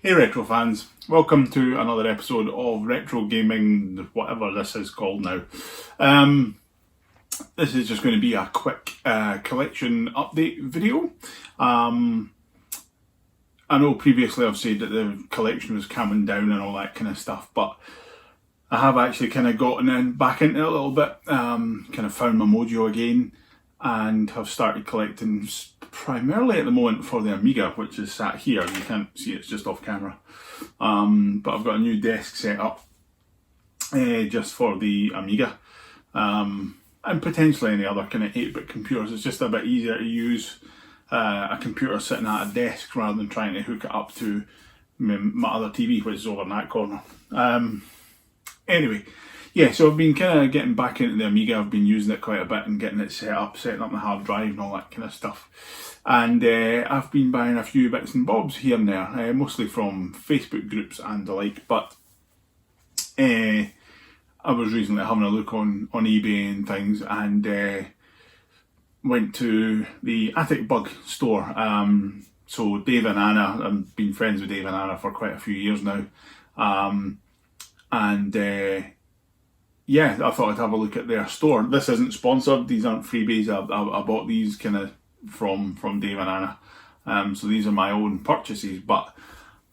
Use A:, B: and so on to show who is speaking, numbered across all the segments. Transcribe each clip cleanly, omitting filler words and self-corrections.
A: Hey Retro fans, welcome to another episode of Retro Gaming, whatever this is called now. This is just going to be a quick collection update video. I know previously I've said that the collection was calming down and all that kind of stuff, but I have actually kind of gotten back into it a little bit, kind of found my mojo again, and have started collecting primarily at the moment for the Amiga, which is sat here. You can't see it's just off camera, but I've got a new desk set up just for the Amiga, and potentially any other kind of 8-bit computers. It's just a bit easier to use a computer sitting at a desk rather than trying to hook it up to my other TV, which is over in that corner. Anyway, yeah, so I've been kind of getting back into the Amiga. I've been using it quite a bit and getting it set up, setting up my hard drive and all that kind of stuff. And I've been buying a few bits and bobs here and there, mostly from Facebook groups and the like. But I was recently having a look on eBay and things, and went to the Attic Bug store. So Dave and Anna, I've been friends with Dave and Anna for quite a few years now. Yeah, I thought I'd have a look at their store. This isn't sponsored, these aren't freebies. I bought these kind of from Dave and Anna. So these are my own purchases, but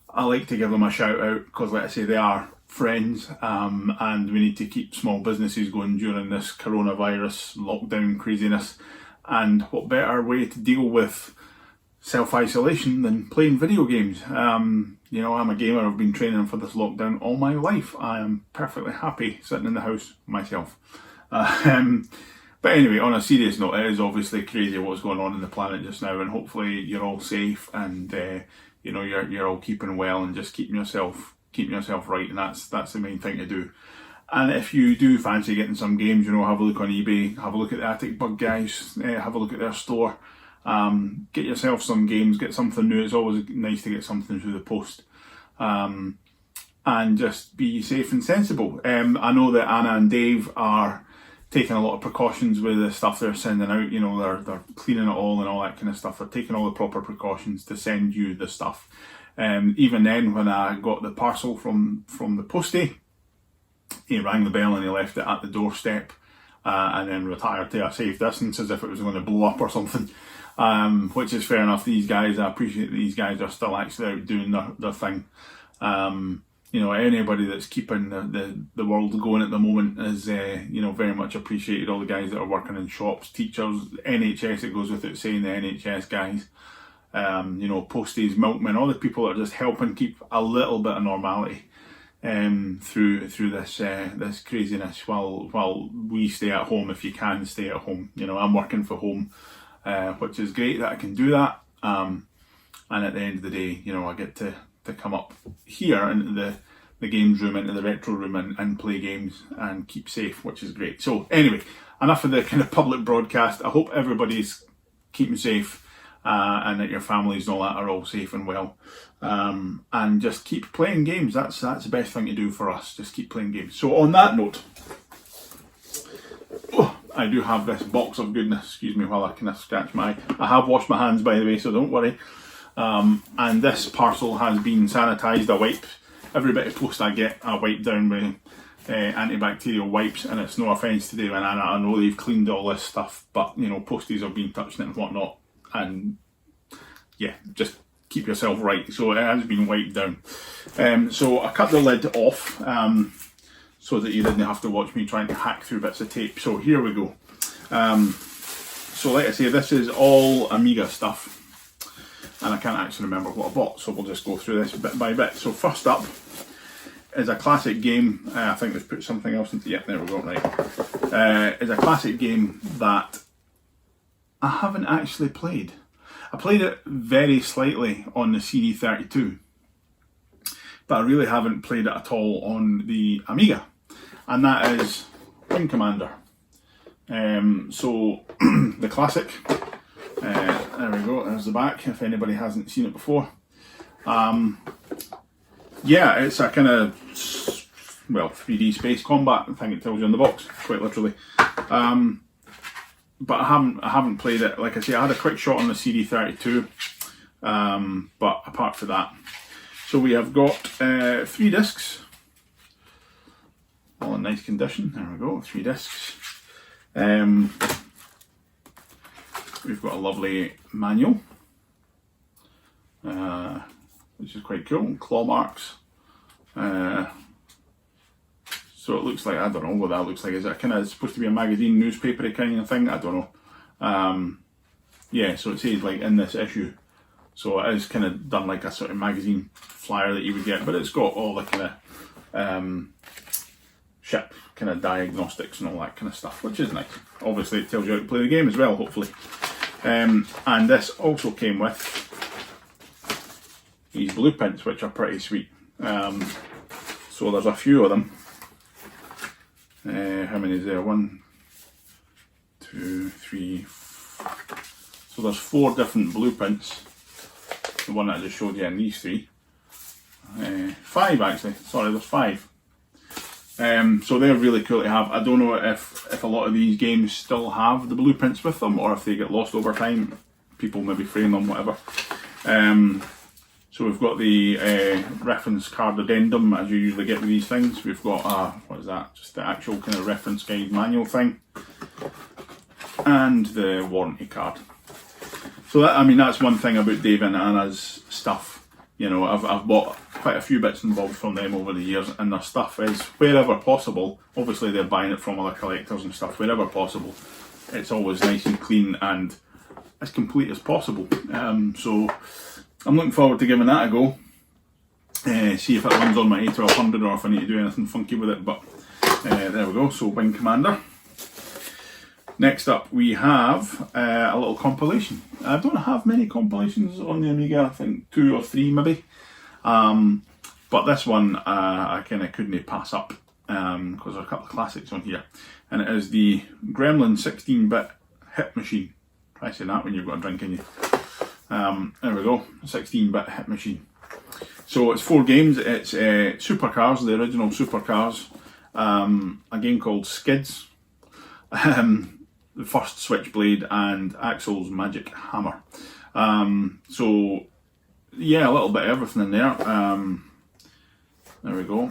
A: I like to give them a shout out because, like I say, they are friends, and we need to keep small businesses going during this coronavirus lockdown craziness. And what better way to deal with self-isolation than playing video games? You know, I'm a gamer. I've been training for this lockdown all my life. I am perfectly happy sitting in the house myself. But anyway, on a serious note, it is obviously crazy what's going on in the planet just now, and hopefully you're all safe and you know, you're all keeping well and just keeping yourself right, and that's the main thing to do. And if you do fancy getting some games, you know, have a look on eBay, have a look at the Attic Bug guys, have a look at their store. Get yourself some games, get something new. It's always nice to get something through the post, and just be safe and sensible. I know that Anna and Dave are taking a lot of precautions with the stuff they're sending out. You know, they're cleaning it all and all that kind of stuff. They're taking all the proper precautions to send you the stuff. Even then, when I got the parcel from the postie, he rang the bell and he left it at the doorstep, and then retired to a safe distance as if it was going to blow up or something. Which is fair enough. These guys, I appreciate that these guys are still actually out doing their thing. You know, anybody that's keeping the world going at the moment is, you know, very much appreciated. All the guys that are working in shops, teachers, NHS, it goes without saying, the NHS guys, you know, posties, milkmen, all the people that are just helping keep a little bit of normality through this craziness while we stay at home, if you can stay at home. You know, I'm working from home, which is great that I can do that, and at the end of the day, you know, I get to come up here into the games room, into the retro room, and play games and keep safe, which is great. So anyway, enough of the kind of public broadcast. I hope everybody's keeping safe, and that your families and all that are all safe and well, and just keep playing games. That's the best thing to do for us, just keep playing games. So on that note, I do have this box of goodness. Excuse me while I kind of scratch my eye. I have washed my hands, by the way, so don't worry. And this parcel has been sanitised. I wipe every bit of post I get. I wipe down with antibacterial wipes, and it's no offence to Dave and Anna. I know they've cleaned all this stuff, but you know, posties have been touching it and whatnot. And yeah, just keep yourself right. So it has been wiped down. So I cut the lid off, so that you didn't have to watch me trying to hack through bits of tape. So here we go. So like I say, this is all Amiga stuff, and I can't actually remember what I bought, so we'll just go through this bit by bit. So first up is a classic game. I think let's put something else into, yeah, there we go, right. It's a classic game that I haven't actually played. I played it very slightly on the CD32, but I really haven't played it at all on the Amiga, and that is Wing Commander. So the classic, there we go, there's the back if anybody hasn't seen it before. Yeah, it's a kind of, well, 3D space combat, I think it tells you on the box, quite literally. But I haven't played it. Like I say, I had a quick shot on the CD32, but apart from that, So we have got 3 discs, all in nice condition. There we go, 3 discs. We've got a lovely manual, which is quite cool. Claw marks. So it looks like, I don't know what that looks like. Is it kind of supposed to be a magazine, newspaper kind of thing? I don't know. Yeah, so it says like in this issue. So it is kind of done like a sort of magazine flyer that you would get, but it's got all the kind of ship kind of diagnostics and all that kind of stuff, which is nice. Obviously it tells you how to play the game as well, hopefully. And this also came with these blueprints, which are pretty sweet. So there's a few of them. How many is there? 1, 2, 3. So there's 4 different blueprints. The one that I just showed you, and these 3. 5 actually. Sorry, there's 5. So they're really cool to have. I don't know if a lot of these games still have the blueprints with them, or if they get lost over time. People maybe frame them, whatever. So we've got the reference card addendum, as you usually get with these things. We've got, what is that? Just the actual kind of reference guide manual thing. And the warranty card. So that, I mean, that's one thing about Dave and Anna's stuff. You know, I've bought quite a few bits and bobs from them over the years, and their stuff is, wherever possible, obviously they're buying it from other collectors and stuff, wherever possible, it's always nice and clean and as complete as possible. So I'm looking forward to giving that a go. See if it runs on my A1200 or if I need to do anything funky with it, but there we go. So Wing Commander. Next up we have a little compilation. I don't have many compilations on the Amiga, I think 2 or 3 maybe. But this one I kind of couldn't pass up because there are a couple of classics on here. And it is the Gremlin 16-bit hit machine. Try saying that when you've got a drink in you. There we go, 16-bit hit machine. So it's 4 games. It's Supercars, the original Supercars, a game called Skids, the first Switchblade, and Axel's Magic Hammer. So yeah, a little bit of everything in there. There we go.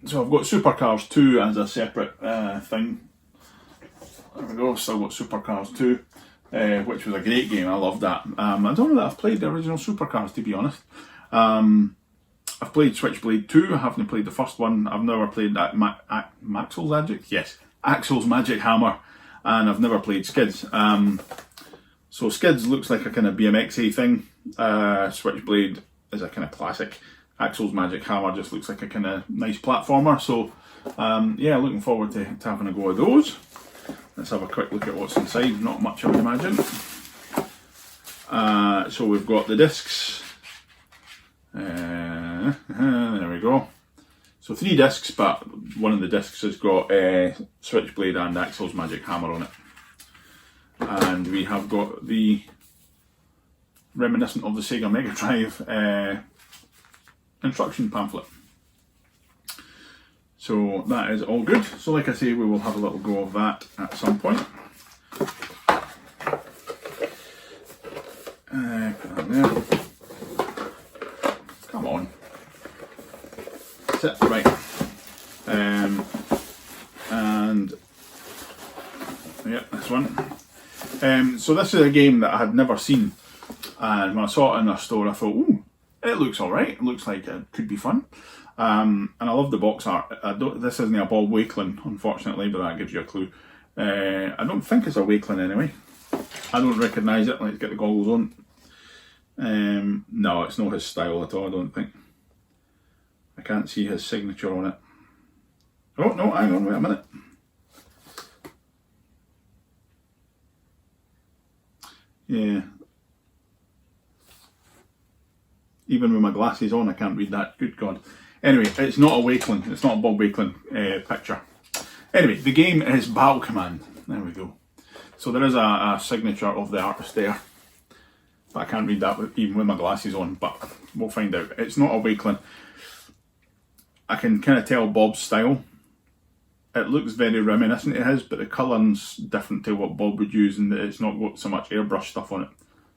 A: So I've got Supercars 2 as a separate thing. There we go, still got Supercars 2, which was a great game. I loved that. I don't know that I've played the original Supercars, to be honest. I've played Switchblade 2, I haven't played the first one. I've never played that Axel's Magic? Yes, Axel's Magic Hammer. And I've never played Skids. So Skids looks like a kind of BMX-y thing. Switchblade is a kind of classic. Axel's Magic Hammer just looks like a kind of nice platformer. So yeah, looking forward to having a go at those. Let's have a quick look at what's inside. Not much, I would imagine. So we've got the discs. There we go. So 3 discs, but one of the discs has got Switchblade and Axel's Magic Hammer on it. And we have got the, reminiscent of the Sega Mega Drive, instruction pamphlet. So that is all good. So like I say, we will have a little go of that at some point. Put that there. Come on. Sit, right. And yeah, this one. So this is a game that I had never seen. And when I saw it in a store, I thought, ooh, it looks alright. It looks like it could be fun. And I love the box art. This isn't a Bob Wakelin, unfortunately, but that gives you a clue. I don't think it's a Wakelin anyway. I don't recognise it. Let's get the goggles on. No, it's not his style at all, I don't think. I can't see his signature on it. Oh, no, hang on, wait a minute. Yeah. Even with my glasses on, I can't read that. Good God. Anyway, it's not a Wakelin. It's not a Bob Wakelin picture. Anyway, the game is Battle Command. There we go. So there is a signature of the artist there. But I can't read that even with my glasses on, but we'll find out. It's not a Wakelin. I can kind of tell Bob's style. It looks very reminiscent of his, but the colouring's different to what Bob would use, and it's not got so much airbrush stuff on it.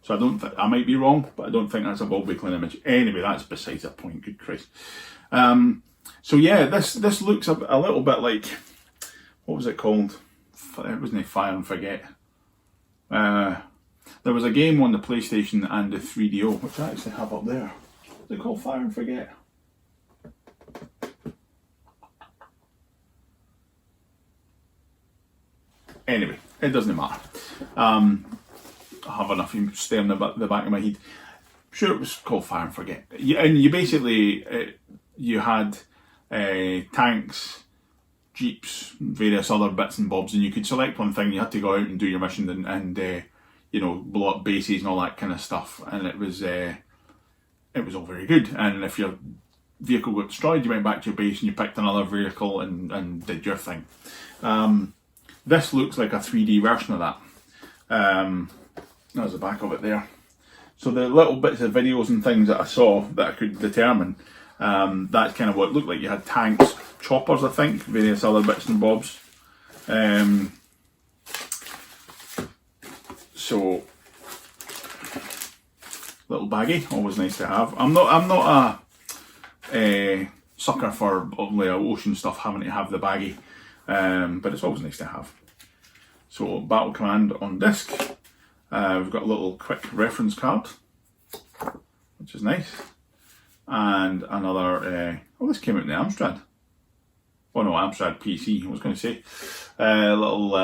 A: So I don't think, I might be wrong, but I don't think that's a Bobby Clean image. Anyway, that's besides the point, good Christ. So yeah, this looks a little bit like, what was it called? It wasn't Fire and Forget. There was a game on the PlayStation and the 3DO, which I actually have up there. Is it called Fire and Forget? Anyway, it doesn't matter. I have enough staring at the back of my head. I'm sure it was called Fire and Forget. And you basically, you had tanks, jeeps, various other bits and bobs, and you could select one thing. You had to go out and do your mission and you know, blow up bases and all that kind of stuff. And it was all very good. And if your vehicle got destroyed, you went back to your base and you picked another vehicle and did your thing. This looks like a 3D version of that. There's the back of it there. So the little bits of videos and things that I saw that I could determine, that's kind of what it looked like. You had tanks, choppers, I think, various other bits and bobs. So little baggie, always nice to have. I'm not a sucker for like ocean stuff, having to have the baggie, but it's always nice to have. So Battle Command on disc. We've got a little quick reference card, which is nice, and another. Oh, this came out in the Amstrad. Oh no, Amstrad PC. I was going to say a little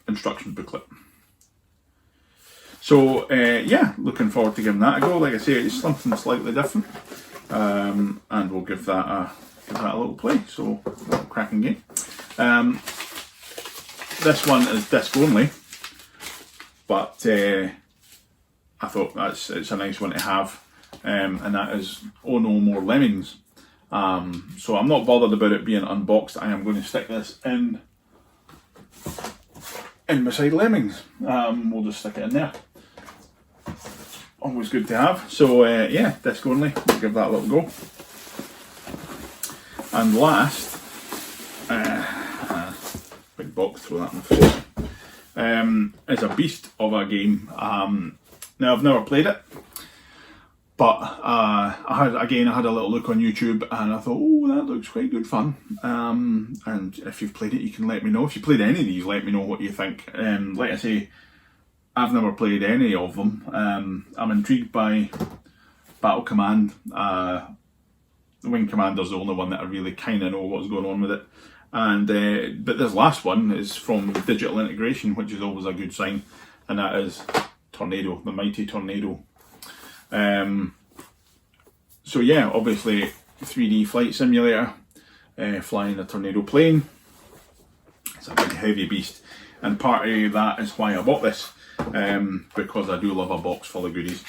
A: instruction booklet. So yeah, looking forward to giving that a go. Like I say, it's something slightly different, and we'll give that a little play. So a little cracking game. This one is disc only, but I thought it's a nice one to have, and that is Oh No More Lemmings. So I'm not bothered about it being unboxed. I am going to stick this in beside Lemmings. We'll just stick it in there. Always good to have. So yeah, disc only. We'll give that a little go. And last, big box, throw that on the floor. Is a beast of a game. Now I've never played it, but I had a little look on YouTube and I thought, oh, that looks quite good fun. And if you've played it, you can let me know. If you played any of these, let me know what you think. Like I say, I've never played any of them. I'm intrigued by Battle Command. Wing Commander's the only one that I really kind of know what's going on with it. And but this last one is from Digital Integration, which is always a good sign, and that is Tornado, the mighty Tornado. So yeah, obviously 3D flight simulator, flying a Tornado plane. It's a big heavy beast, and part of that is why I bought this, because I do love a box full of goodies.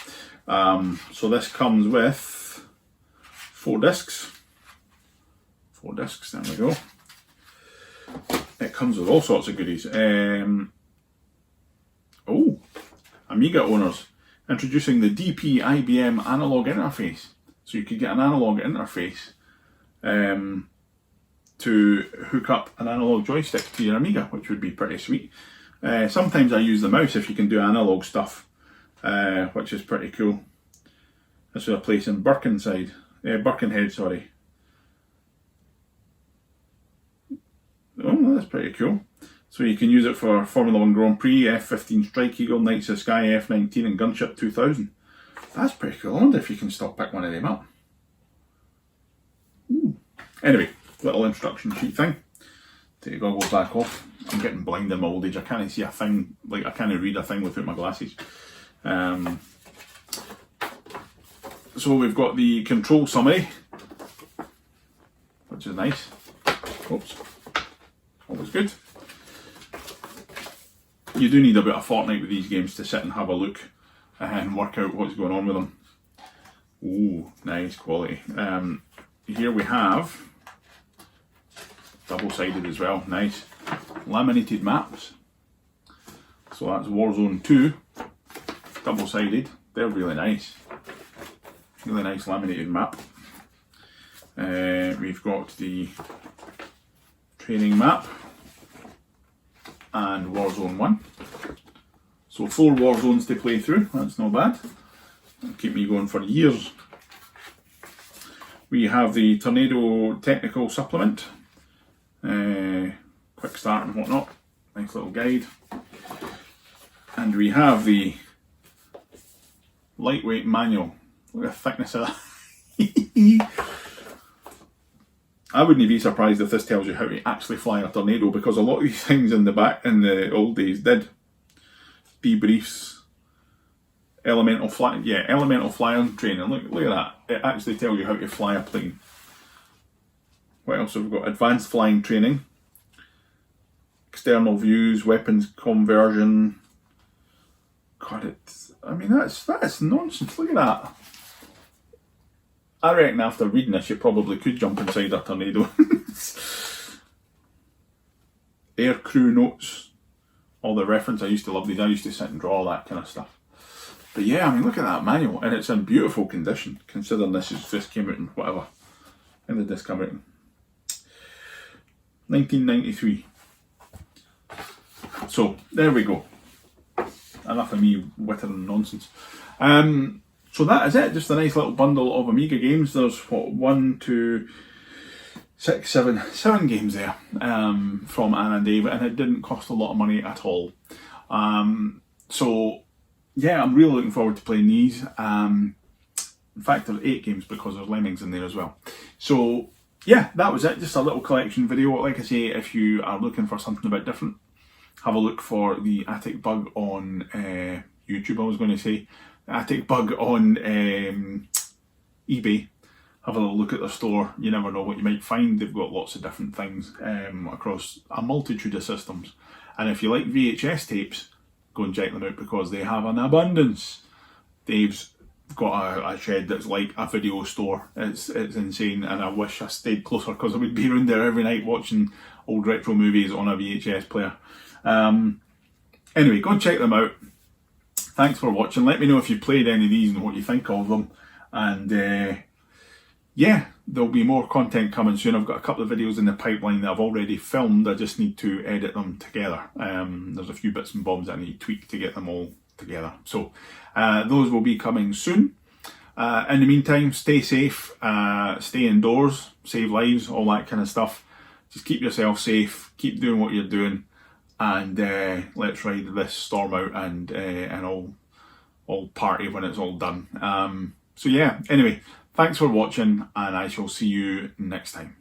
A: So this comes with 4 discs. 4 discs, there we go. It comes with all sorts of goodies. Amiga owners, introducing the DP IBM analog interface. So you could get an analog interface to hook up an analog joystick to your Amiga, which would be pretty sweet. Sometimes I use the mouse if you can do analog stuff, which is pretty cool. This is a place in Birkenhead, sorry. Oh, that's pretty cool. So you can use it for Formula 1 Grand Prix, F-15 Strike Eagle, Knights of the Sky, F-19 and Gunship 2000. That's pretty cool. I wonder if you can still pick one of them up. Ooh. Anyway, little instruction sheet thing. Take the goggles back off. I'm getting blind in my old age. I can't see a thing, like I can't read a thing without my glasses. So we've got the control summary, which is nice. Oops. Always good. You do need about a fortnight with these games to sit and have a look and work out what's going on with them. Ooh, nice quality. Here we have double-sided as well, nice. Laminated maps. So that's Warzone 2, double-sided. They're really nice. Really nice laminated map. We've got the training map and Warzone 1. So 4 war zones to play through, that's not bad. That'll keep me going for years. We have the Tornado Technical Supplement, quick start and whatnot, nice little guide. And we have the lightweight manual. Look at the thickness of that. I wouldn't be surprised if this tells you how to actually fly a Tornado, because a lot of these things in the old days did. Debriefs, elemental flying training. Look at that. It actually tells you how to fly a plane. What else have we got? Advanced flying training, external views, weapons conversion. God, that's nonsense. Look at that. I reckon after reading this, you probably could jump inside a Tornado. Air crew notes, all the reference. I used to love these. I used to sit and draw all that kind of stuff. But yeah, I mean, look at that manual, and it's in beautiful condition, considering this came out in whatever. When did this come out? 1993. So there we go. Enough of me wittering nonsense. So that is it. Just a nice little bundle of Amiga games. There's what, 1, 2, 6, 7 games there from Anna and Dave, and it didn't cost a lot of money at all. So yeah, I'm really looking forward to playing these. In fact, there's 8 games because there's Lemmings in there as well. So yeah, that was it. Just a little collection video. Like I say, if you are looking for something a bit different, have a look for the Attic Bug on YouTube. I was going to say Attic Bug on eBay. Have a little look at the store. You never know what you might find. They've got lots of different things across a multitude of systems. And if you like VHS tapes, go and check them out because they have an abundance. Dave's got a shed that's like a video store. It's insane, and I wish I stayed closer because I would be around there every night watching old retro movies on a VHS player. Anyway, go and check them out. Thanks for watching. Let me know if you played any of these and what you think of them. And yeah, there'll be more content coming soon. I've got a couple of videos in the pipeline that I've already filmed. I just need to edit them together. There's a few bits and bobs that I need to tweak to get them all together. So those will be coming soon. In the meantime, stay safe, stay indoors, save lives, all that kind of stuff. Just keep yourself safe, keep doing what you're doing, and let's ride this storm out and all party when it's all done. So yeah, anyway, thanks for watching, and I shall see you next time.